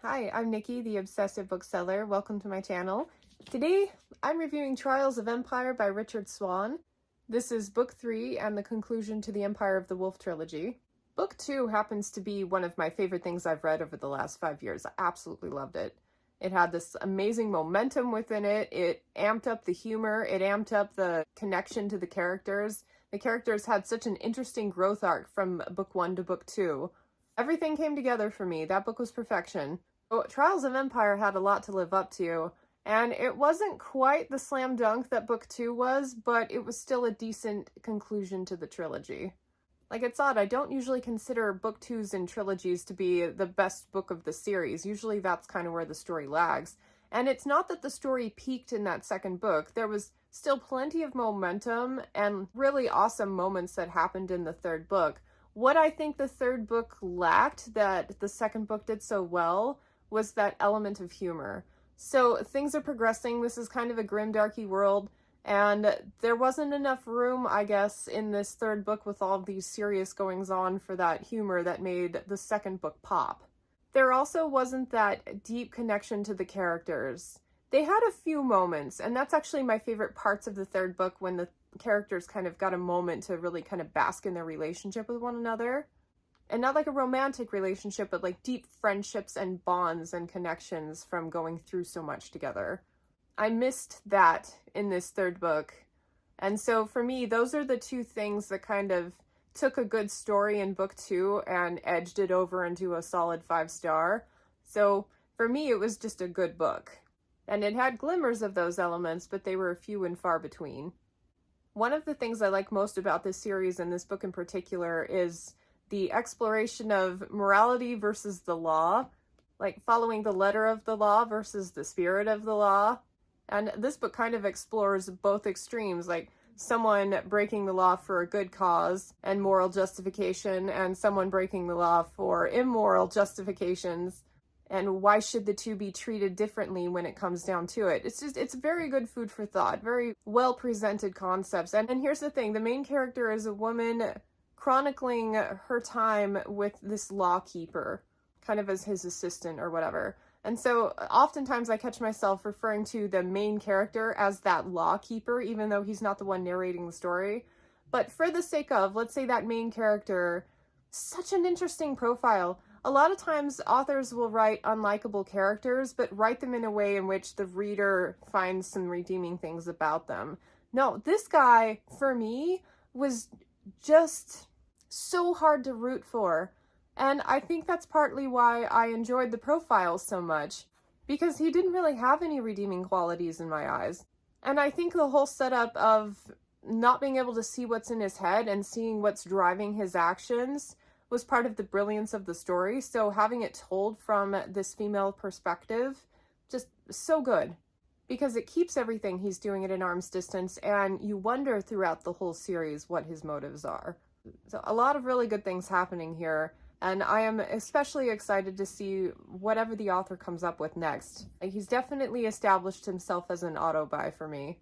Hi, I'm Nikki, the Obsessive Bookseller. Welcome to my channel. Today, I'm reviewing Trials of Empire by Richard Swan. This is book 3 and the conclusion to the Empire of the Wolf trilogy. Book 2 happens to be one of my favorite things I've read over the last 5 years. I absolutely loved it. It had this amazing momentum within it. It amped up the humor. It amped up the connection to the characters. The characters had such an interesting growth arc from book 1 to book 2. Everything came together for me. That book was perfection. Trials of Empire had a lot to live up to, and it wasn't quite the slam dunk that book 2 was, but it was still a decent conclusion to the trilogy. Like, it's odd, I don't usually consider book 2s in trilogies to be the best book of the series. Usually that's kind of where the story lags. And it's not that the story peaked in that second book. There was still plenty of momentum and really awesome moments that happened in the third book. What I think the third book lacked that the second book did so well was that element of humor. So things are progressing. This is kind of a grimdarky world, and there wasn't enough room, I guess, in this third book with all these serious goings-on for that humor that made the second book pop. There also wasn't that deep connection to the characters. They had a few moments, and that's actually my favorite parts of the third book, when the characters kind of got a moment to really kind of bask in their relationship with one another. And not like a romantic relationship, but like deep friendships and bonds and connections from going through so much together. I missed that in this third book. And so for me, those are the two things that kind of took a good story in book 2 and edged it over into a solid 5-star. So for me, it was just a good book. And it had glimmers of those elements, but they were few and far between. One of the things I like most about this series and this book in particular is the exploration of morality versus the law, like following the letter of the law versus the spirit of the law. And this book kind of explores both extremes, like someone breaking the law for a good cause and moral justification, and someone breaking the law for immoral justifications. And why should the two be treated differently when it comes down to it? It's very good food for thought, very well presented concepts. And here's the thing, the main character is a woman chronicling her time with this lawkeeper, kind of as his assistant or whatever. And so oftentimes I catch myself referring to the main character as that lawkeeper, even though he's not the one narrating the story. But for the sake of, let's say that main character, such an interesting profile. A lot of times authors will write unlikable characters, but write them in a way in which the reader finds some redeeming things about them. No, this guy, for me, was just so hard to root for. And I think that's partly why I enjoyed the profiles so much, because he didn't really have any redeeming qualities in my eyes. And I think the whole setup of not being able to see what's in his head and seeing what's driving his actions was part of the brilliance of the story. So having it told from this female perspective, just so good, because it keeps everything he's doing at an arm's distance, and you wonder throughout the whole series what his motives are. So a lot of really good things happening here, and I am especially excited to see whatever the author comes up with next. He's definitely established himself as an auto-buy for me.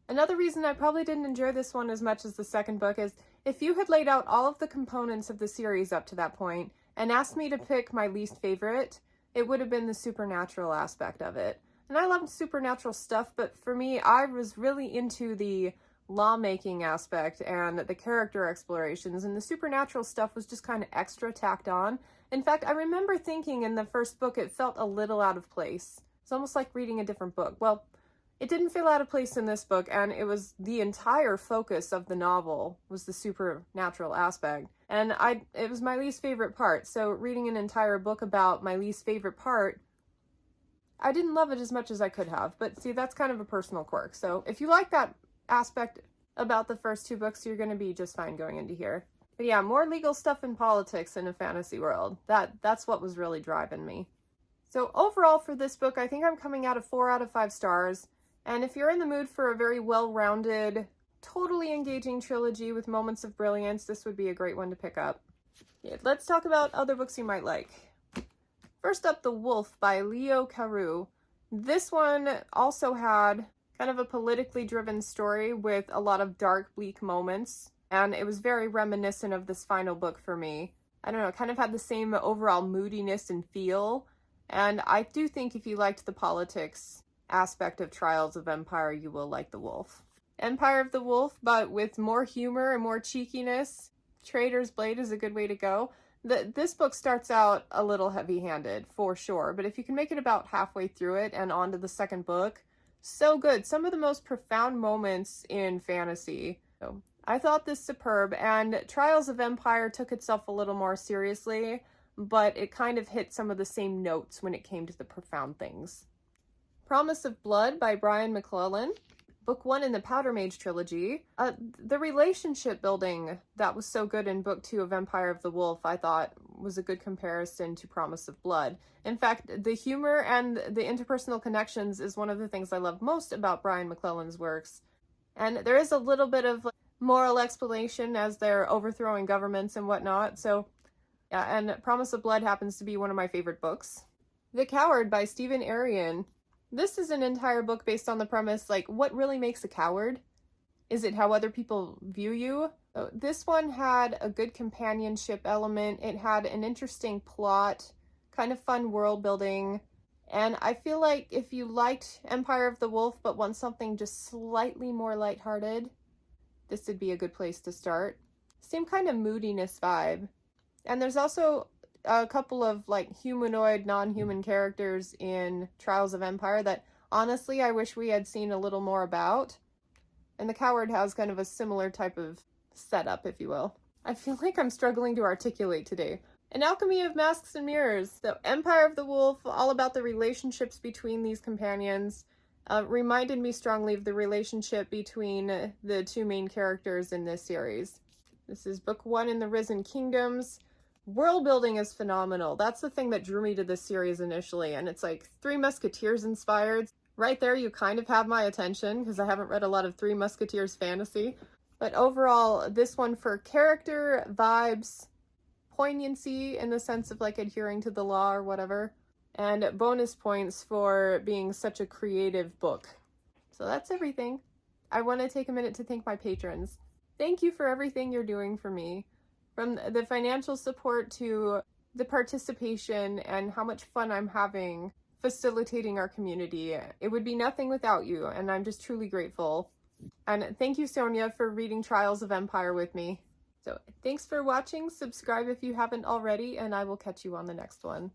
Another reason I probably didn't enjoy this one as much as the second book is if you had laid out all of the components of the series up to that point and asked me to pick my least favorite, it would have been the supernatural aspect of it. And I loved supernatural stuff, but for me, I was really into the lawmaking aspect and the character explorations, and the supernatural stuff was just kind of extra tacked on. In fact, I remember thinking in the first book it felt a little out of place. It's almost like reading a different book. Well, it didn't feel out of place in this book, and it was the entire focus of the novel was the supernatural aspect. And it was my least favorite part, so reading an entire book about my least favorite part, I didn't love it as much as I could have. But see, that's kind of a personal quirk. So if you like that aspect about the first 2 books, you're going to be just fine going into here. But yeah, more legal stuff and politics in a fantasy world. That's what was really driving me. So overall for this book, I think I'm coming out of 4 out of 5 stars. And if you're in the mood for a very well-rounded, totally engaging trilogy with moments of brilliance, this would be a great one to pick up. Yeah, let's talk about other books you might like. First up, The Wolf by Leo Carew. This one also had kind of a politically driven story with a lot of dark, bleak moments, and it was very reminiscent of this final book for me. I don't know, it kind of had the same overall moodiness and feel, And I do think if you liked the politics aspect of Trials of Empire, you will like The Wolf. Empire of the Wolf, but with more humor and more cheekiness. Trader's Blade is a good way to go. This book starts out a little heavy-handed, for sure, but if you can make it about halfway through it and on to the second book, so good. Some of the most profound moments in fantasy. So, I thought this superb, and Trials of Empire took itself a little more seriously, but it kind of hit some of the same notes when it came to the profound things. Promise of Blood by Brian McClellan. Book 1 in the Powder Mage trilogy. The relationship building that was so good in Book 2 of Empire of the Wolf, I thought was a good comparison to Promise of Blood. In fact, the humor and the interpersonal connections is one of the things I love most about Brian McClellan's works. And there is a little bit of moral explanation as they're overthrowing governments and whatnot, so yeah, and Promise of Blood happens to be one of my favorite books. The Coward by Stephen Arion. This is an entire book based on the premise, like, what really makes a coward? Is it how other people view you? This one had a good companionship element. It had an interesting plot, kind of fun world building. And I feel like if you liked Empire of the Wolf but want something just slightly more lighthearted, this would be a good place to start. Same kind of moodiness vibe. And there's also a couple of like humanoid, non-human characters in Trials of Empire that honestly I wish we had seen a little more about. And The Coward has kind of a similar type of setup, if you will. I feel like I'm struggling to articulate today. An Alchemy of Masks and Mirrors. So Empire of the Wolf, all about the relationships between these companions, reminded me strongly of the relationship between the two main characters in this series. This is book 1 in the Risen Kingdoms. World building is phenomenal. That's the thing that drew me to this series initially, and it's like Three Musketeers inspired. Right there you kind of have my attention because I haven't read a lot of Three Musketeers fantasy. But overall, this one for character, vibes, poignancy in the sense of like adhering to the law or whatever, and bonus points for being such a creative book. So that's everything. I want to take a minute to thank my patrons. Thank you for everything you're doing for me. From the financial support to the participation and how much fun I'm having facilitating our community. It would be nothing without you, and I'm just truly grateful. And thank you, Sonia, for reading Trials of Empire with me. So thanks for watching. Subscribe if you haven't already, and I will catch you on the next one.